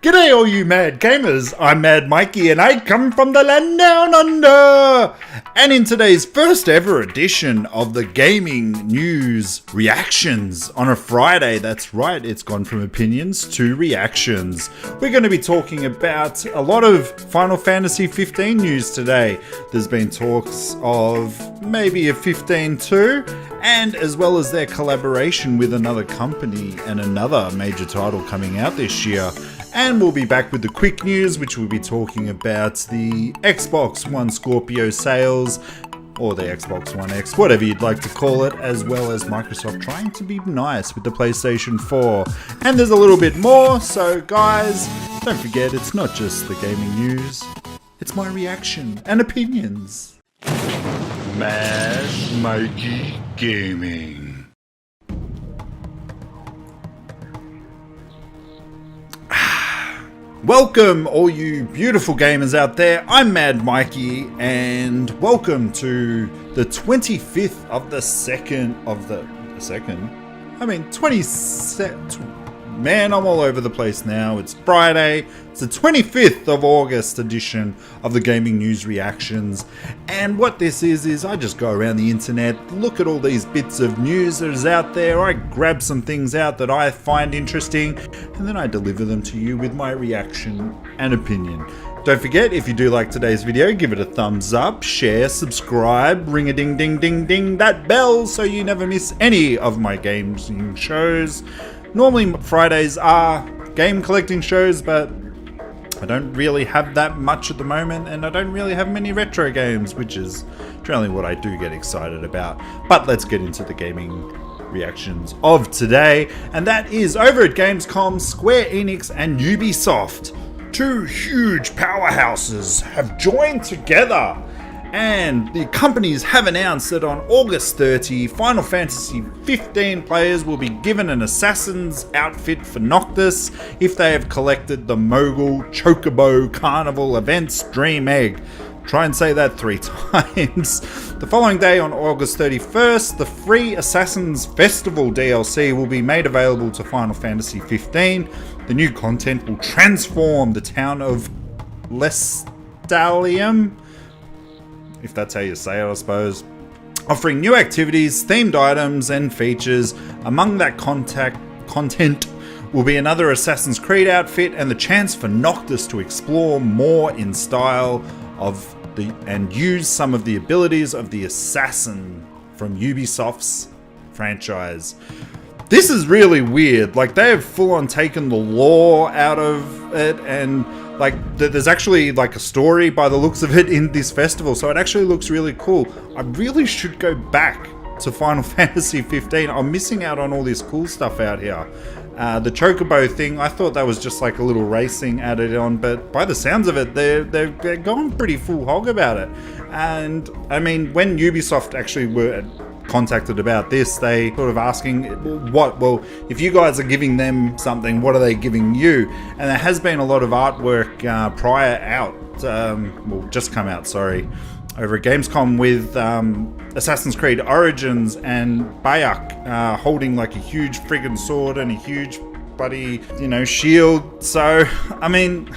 G'day all you mad gamers, I'm Mad Mikeey and I come from the land down under! And in today's first ever edition of the Gaming News Reactions on a Friday, that's right, it's gone from opinions to reactions. We're going to be talking about a lot of Final Fantasy 15 news today. There's been talks of maybe a 15-2, and as well as their collaboration with another company and another major title coming out this year. And we'll be back with the quick news, which we'll be talking about the Xbox One Scorpio sales, or the Xbox One X, whatever you'd like to call it, as well as Microsoft trying to be nice with the PlayStation 4. And there's a little bit more, so guys, don't forget it's not just the gaming news, it's my reaction and opinions. Mad Mikeey Gaming. Welcome all you beautiful gamers out there, I'm Mad Mikeey and welcome to the 25th of the 27th, man, I'm all over the place now. It's Friday, it's the 25th of August edition of the Gaming News Reactions, and what this is I just go around the internet, look at all these bits of news that is out there, I grab some things out that I find interesting, and then I deliver them to you with my reaction and opinion. Don't forget, if you do like today's video, give it a thumbs up, share, subscribe, ring a ding ding ding ding that bell so you never miss any of my games and shows. Normally Fridays are game collecting shows, but I don't really have that much at the moment, and I don't really have many retro games, which is generally what I do get excited about. But let's get into the gaming reactions of today, and that is over at Gamescom, Square Enix and Ubisoft. Two huge powerhouses have joined together, and the companies have announced that on August 30, Final Fantasy 15 players will be given an assassin's outfit for Noctis if they have collected the Mogul Chocobo Carnival Events Dream Egg. Try and say that 3 times. The following day, on August 31st, the free Assassin's Festival DLC will be made available to Final Fantasy 15. The new content will transform the town of Lestalium, if that's how you say it, I suppose, offering new activities, themed items, and features. Among that content will be another Assassin's Creed outfit and the chance for Noctis to explore more in style and use some of the abilities of the assassin from Ubisoft's franchise. This is really weird. Like, they have full on taken the lore out of it, and like there's actually like a story by the looks of it in this festival, so it actually looks really cool. I really should go back to Final Fantasy 15. I'm missing out on all this cool stuff out here. The Chocobo thing, I thought that was just like a little racing added on, but by the sounds of it, they're going pretty full hog about it. And I mean, when Ubisoft actually were contacted about this, they sort of asking, well, if you guys are giving them something, what are they giving you? And there has been a lot of artwork prior out, just come out, sorry, over at Gamescom with Assassin's Creed Origins and Bayek holding like a huge friggin' sword and a huge bloody, shield. So, I mean,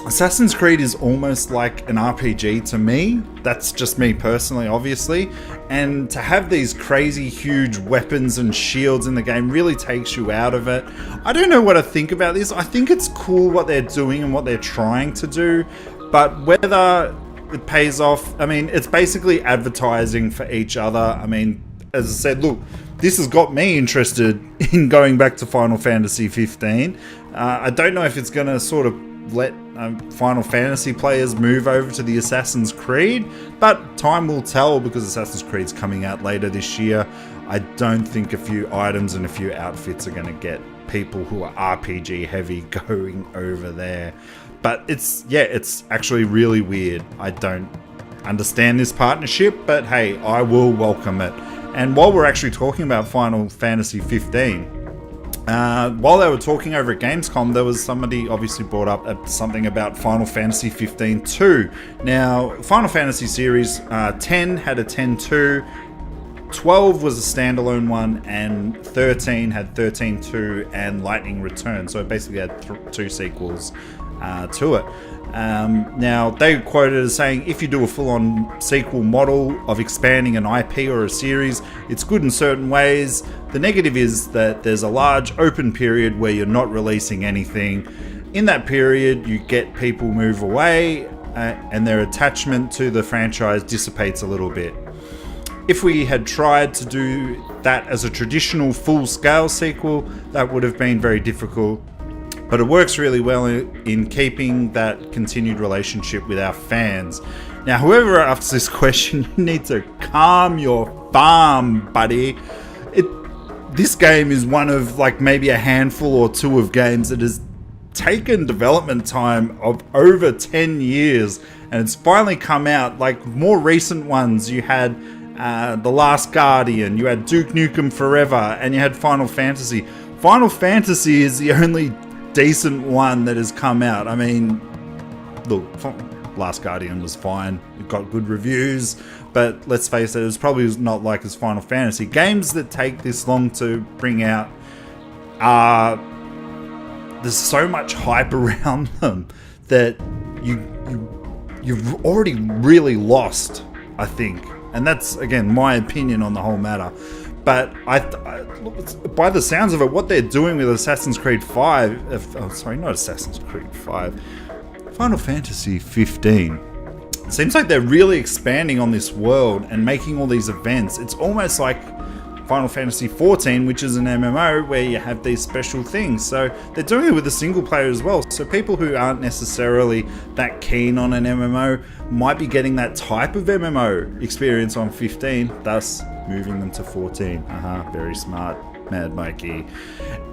Assassin's Creed is almost like an RPG to me. That's just me personally, obviously. And to have these crazy huge weapons and shields in the game really takes you out of it. I don't know what to think about this. I think it's cool what they're doing and what they're trying to do, but whether it pays off, I mean, it's basically advertising for each other. I mean, as I said, look, this has got me interested in going back to Final Fantasy 15. I don't know if it's going to sort of let Final Fantasy players move over to the Assassin's Creed, but time will tell, because Assassin's Creed's coming out later this year. I don't think a few items and a few outfits are going to get people who are RPG heavy going over there. But it's actually really weird. I don't understand this partnership, but hey, I will welcome it. And while we're actually talking about Final Fantasy 15, while they were talking over at Gamescom, there was somebody obviously brought up something about Final Fantasy 15-2. Now, Final Fantasy Series 10 had a 10-2. 12 was a standalone one, and 13 had 13.2 and Lightning Return. So it basically had 2 sequels to it. Now, they quoted as saying, if you do a full-on sequel model of expanding an IP or a series, it's good in certain ways. The negative is that there's a large open period where you're not releasing anything. In that period, you get people move away, and their attachment to the franchise dissipates a little bit. If we had tried to do that as a traditional full-scale sequel, that would have been very difficult. But it works really well in keeping that continued relationship with our fans. Now, whoever asks this question, you need to calm your farm, buddy. This game is one of like maybe a handful or 2 of games that has taken development time of over 10 years, and it's finally come out. Like more recent ones, you had The Last Guardian, you had Duke Nukem Forever, and you had Final Fantasy. Final Fantasy is the only decent one that has come out. I mean, look, Last Guardian was fine. It got good reviews, but let's face it, it was probably not like as Final Fantasy. Games that take this long to bring out there's so much hype around them that you've already really lost, I think. And that's, again, my opinion on the whole matter. But by the sounds of it, what they're doing with Assassin's Creed 5... not Assassin's Creed 5. Final Fantasy 15. It seems like they're really expanding on this world and making all these events. It's almost like Final Fantasy 14, which is an MMO, where you have these special things. So they're doing it with a single player as well. So people who aren't necessarily that keen on an MMO might be getting that type of MMO experience on 15, thus moving them to 14. Very smart, Mad Mikeey.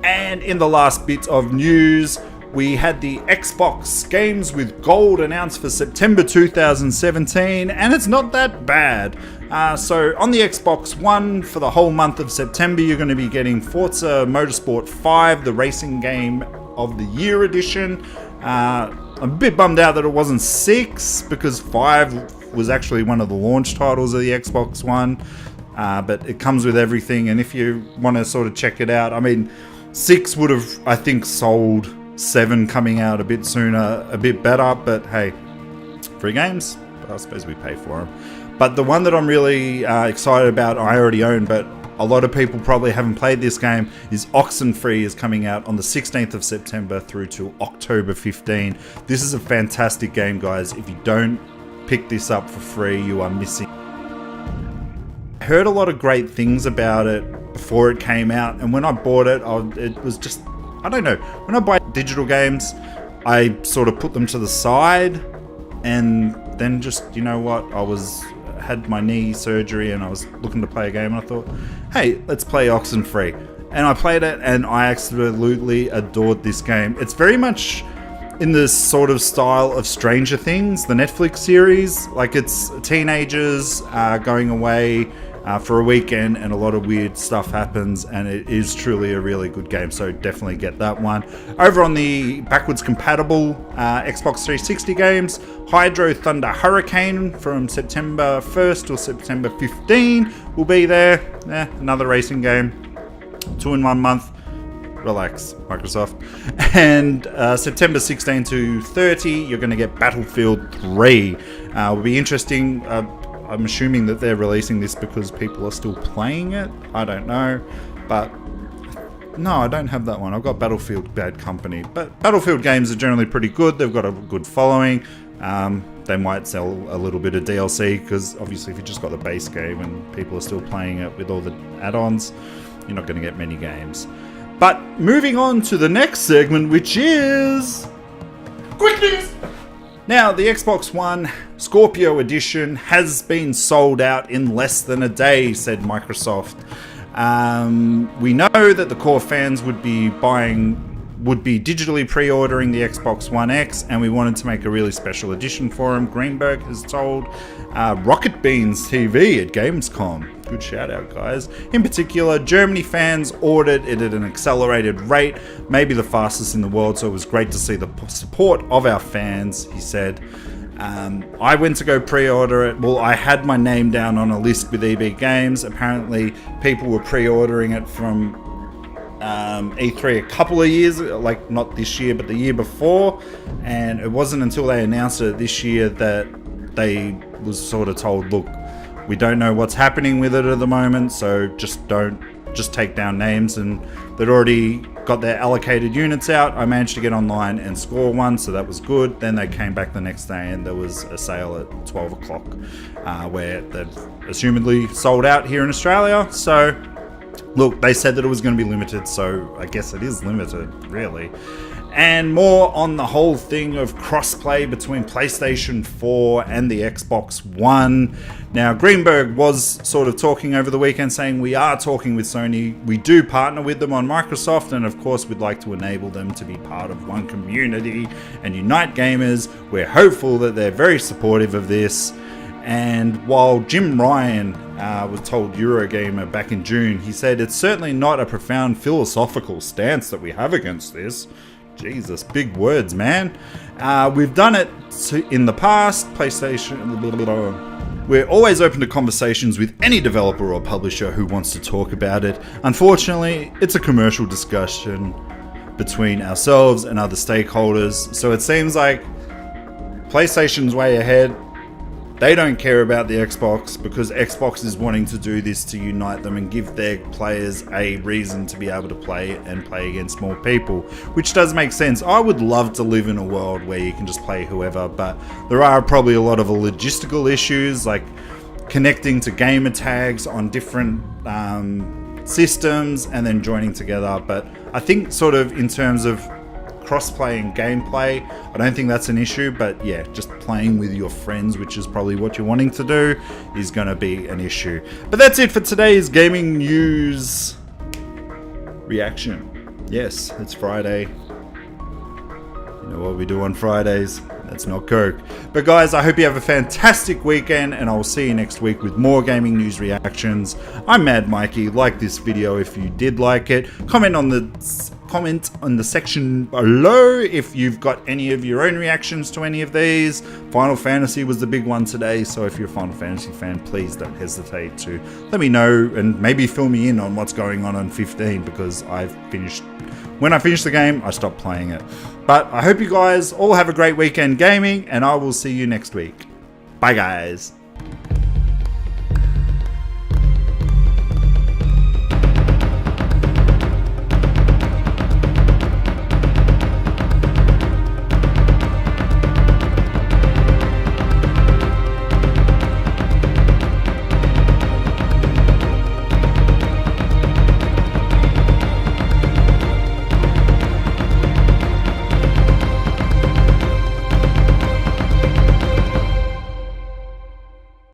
And in the last bit of news, we had the Xbox Games with Gold announced for September 2017, and it's not that bad. So on the Xbox One, for the whole month of September, you're going to be getting Forza Motorsport 5, the racing game of the year edition. I'm a bit bummed out that it wasn't 6, because 5 was actually one of the launch titles of the Xbox One. But it comes with everything, and if you want to sort of check it out, I mean, 6 would have, I think, sold 7 coming out a bit sooner, a bit better, but hey, free games, but I suppose we pay for them. But the one that I'm really excited about, I already own, but a lot of people probably haven't played this game, is Oxenfree is coming out on the 16th of September through to October 15. This is a fantastic game, guys. If you don't pick this up for free, you are missing. I heard a lot of great things about it before it came out, and when I bought it, it was just, I don't know, when I buy digital games, I sort of put them to the side, and then just, you know what, had my knee surgery and I was looking to play a game, and I thought, hey, let's play Oxenfree. And I played it, and I absolutely adored this game. It's very much in the sort of style of Stranger Things, the Netflix series. Like, it's teenagers going away for a weekend, and a lot of weird stuff happens, and it is truly a really good game, so definitely get that one. Over on the backwards compatible Xbox 360 games, Hydro Thunder Hurricane from September 1st or September 15 will be there. Another racing game, 2 in 1 month. Relax, Microsoft. And September 16 to 30, you're going to get Battlefield 3. Will be interesting. I'm assuming that they're releasing this because people are still playing it. I don't know. But no, I don't have that one. I've got Battlefield Bad Company. But Battlefield games are generally pretty good. They've got a good following. They might sell a little bit of DLC, because obviously if you just got the base game and people are still playing it with all the add-ons, you're not going to get many games. But moving on to the next segment, which is quick news. Now, the Xbox One Scorpio edition has been sold out in less than a day, said Microsoft. We know that the core fans would be digitally pre-ordering the Xbox One X, and we wanted to make a really special edition for them. Greenberg has told Rocket Beans TV at Gamescom. Good shout out, guys. In particular, Germany fans ordered it at an accelerated rate, maybe the fastest in the world, so it was great to see the support of our fans, he said. I went to go pre-order it. Well, I had my name down on a list with EB Games. Apparently, people were pre-ordering it from E3 a couple of years, like not this year, but the year before. And it wasn't until they announced it this year that they was sort of told, look, we don't know what's happening with it at the moment, so just take down names. And they'd already got their allocated units out. I managed to get online and score one, so that was good. Then they came back the next day and there was a sale at 12 o'clock where they've assumedly sold out here in Australia. So look, they said that it was going to be limited, so I guess it is limited, really. And more on the whole thing of crossplay between PlayStation 4 and the Xbox One. Now, Greenberg was sort of talking over the weekend saying we are talking with Sony. We do partner with them on Microsoft, and of course we'd like to enable them to be part of one community and unite gamers. We're hopeful that they're very supportive of this. And while Jim Ryan was told Eurogamer back in June, he said it's certainly not a profound philosophical stance that we have against this. Jesus, big words, man. We've done it in the past. PlayStation. We're always open to conversations with any developer or publisher who wants to talk about it. Unfortunately, it's a commercial discussion between ourselves and other stakeholders. So it seems like PlayStation's way ahead. They don't care about the Xbox because Xbox is wanting to do this to unite them and give their players a reason to be able to play and play against more people, which does make sense. I would love to live in a world where you can just play whoever, but there are probably a lot of logistical issues like connecting to gamer tags on different systems and then joining together. But I think sort of in terms of crossplay and gameplay, I don't think that's an issue, but yeah, just playing with your friends, which is probably what you're wanting to do, is going to be an issue. But that's it for today's gaming news reaction. Yes, it's Friday. You know what we do on Fridays? That's not Coke. But guys, I hope you have a fantastic weekend, and I'll see you next week with more gaming news reactions. I'm Mad Mikey. Like this video if you did like it. Comment on the section below if you've got any of your own reactions to any of these. Final Fantasy was the big one today, so if you're a Final Fantasy fan, please don't hesitate to let me know and maybe fill me in on what's going on 15, because when I finished the game, I stopped playing it. But I hope you guys all have a great weekend gaming, and I will see you next week. Bye guys.